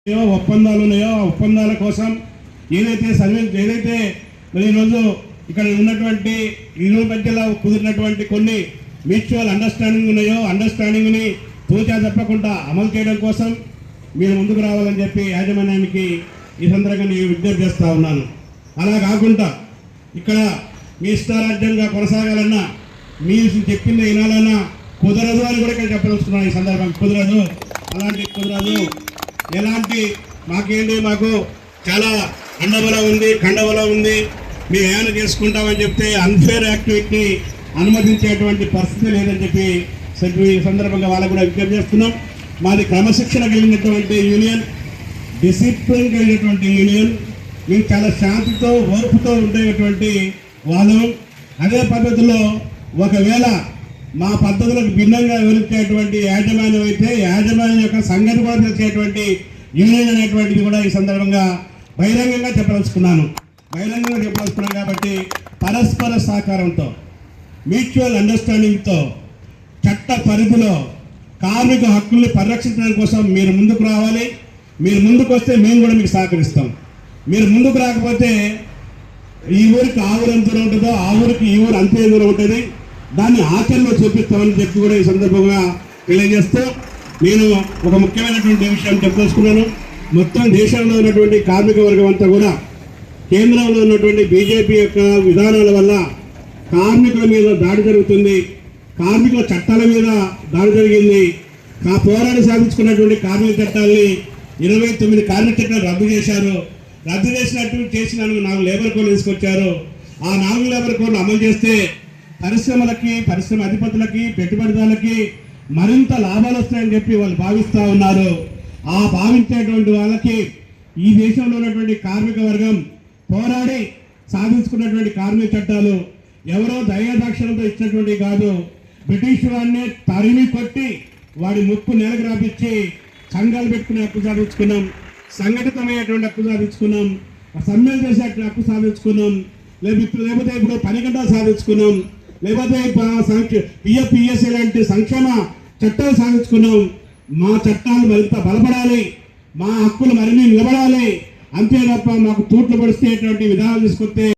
ఒప్పందాలు ఉన్నాయో ఆ ఒప్పందాల కోసం ఏదైతే మరి ఈరోజు ఇక్కడ ఉన్నటువంటి ఇరు మధ్యలో కుదిరినటువంటి కొన్ని మ్యూచువల్ అండర్స్టాండింగ్ ఉన్నాయో అండర్స్టాండింగ్ని తూచా తప్పకుండా అమలు చేయడం కోసం మీరు ముందుకు రావాలని చెప్పి యాజమాన్యానికి ఈ సందర్భంగా నేను విజ్ఞప్తి చేస్తూ ఉన్నాను. అలా కాకుండా ఇక్కడ మీ ఇష్టారాజ్యంగా కొనసాగాలన్నా మీరు చెప్పింది వినాలన్నా కుదరదు అని కూడా ఇక్కడ చెప్పదలుచుకున్నాను. ఈ సందర్భం కుదరదు, అలాంటి కుదరదు. ఎలాంటి మాకు చాలా అండబలం ఉంది, కండబలం ఉంది, మేము ఏమైనా చేసుకుంటామని చెప్తే అన్ఫేర్ యాక్టివిటీని అనుమతించేటువంటి పరిస్థితి లేదని చెప్పి ఈ సందర్భంగా వాళ్ళకు కూడా విజ్ఞప్తి చేస్తున్నాం. మాది క్రమశిక్షణ కలిగినటువంటి యూనియన్, డిసిప్లిన్ కలిగినటువంటి యూనియన్. మేము చాలా శాంతితో ఓర్పుతో ఉండేటువంటి వాళ్ళం. అదే పద్ధతిలో ఒకవేళ మా పద్ధతులకు భిన్నంగా వివరించేటువంటి యాజమాన్యం అయితే యాజమాన్యం యొక్క సంగతి కూడా తెలిసేటువంటి యూనియన్ అనేటువంటిది కూడా ఈ సందర్భంగా బహిరంగంగా చెప్పదలుచుకున్నాను కాబట్టి పరస్పర సహకారంతో మ్యూచువల్ అండర్స్టాండింగ్తో చట్ట పరిధిలో కార్మిక హక్కుల్ని పరిరక్షించడం కోసం మీరు ముందుకు రావాలి. మీరు ముందుకు వస్తే మేము కూడా మీకు సహకరిస్తాం. మీరు ముందుకు రాకపోతే ఈ ఊరికి ఆ ఊరు ఎంత దూరం ఉంటుందో ఆ ఊరికి ఈ ఊరు అంతే దూరం ఉంటుంది. దాన్ని ఆచరణలో చూపిస్తామని చెప్పి కూడా ఈ సందర్భంగా తెలియజేస్తూ నేను ఒక ముఖ్యమైనటువంటి విషయం చెప్పదలుచుకున్నాను. మొత్తం దేశంలో ఉన్నటువంటి కార్మిక వర్గం అంతా కూడా కేంద్రంలో ఉన్నటువంటి బీజేపీ యొక్క విధానాల వల్ల కార్మికుల మీద దాడి జరుగుతుంది, కార్మికుల చట్టాల మీద దాడి జరిగింది. పోరాడి సాధించుకున్నటువంటి కార్మిక చట్టాలని 29 కార్మిక చట్టాలు రద్దు చేశారు. రద్దు చేసినందుకు 4 లేబర్ కోడ్లు తీసుకొచ్చారు. ఆ 4 లేబర్ కోడ్లు అమలు చేస్తే పరిశ్రమ అధిపతులకి పెట్టుబడిదారులకి మరింత లాభాలు వస్తాయని చెప్పి వాళ్ళు భావిస్తూ ఉన్నారు. ఆ భావించేటువంటి వాళ్ళకి ఈ దేశంలో ఉన్నటువంటి కార్మిక వర్గం పోరాడి సాధించుకున్నటువంటి కార్మిక చట్టాలు ఎవరో దయాదాక్షణతో ఇచ్చినటువంటి కాదు. బ్రిటిష్ వాడిని తరిమి కొట్టి వాడి ముక్కు నెలకు రాపించి సంఘాలు పెట్టుకునే హక్కు సాధించుకున్నాం, సంఘటితమైనటువంటి హక్కు సాధించుకున్నాం, సమ్మెలు చేసేటువంటి హక్కు సాధించుకున్నాం, లేకపోతే ఇప్పుడు పని గంటలు సాధించుకున్నాం, లేకపోతే పిఎఫ్పిఎస్సీ లాంటి సంక్షేమ చట్టాలు సాధించుకున్నాం. మా చట్టాలు మరింత బలపడాలి, మా హక్కులు మరిన్ని నిలబడాలి, అంతే తప్ప మాకు తూట్లు పడిస్తేటువంటి విధానాలు తీసుకొస్తే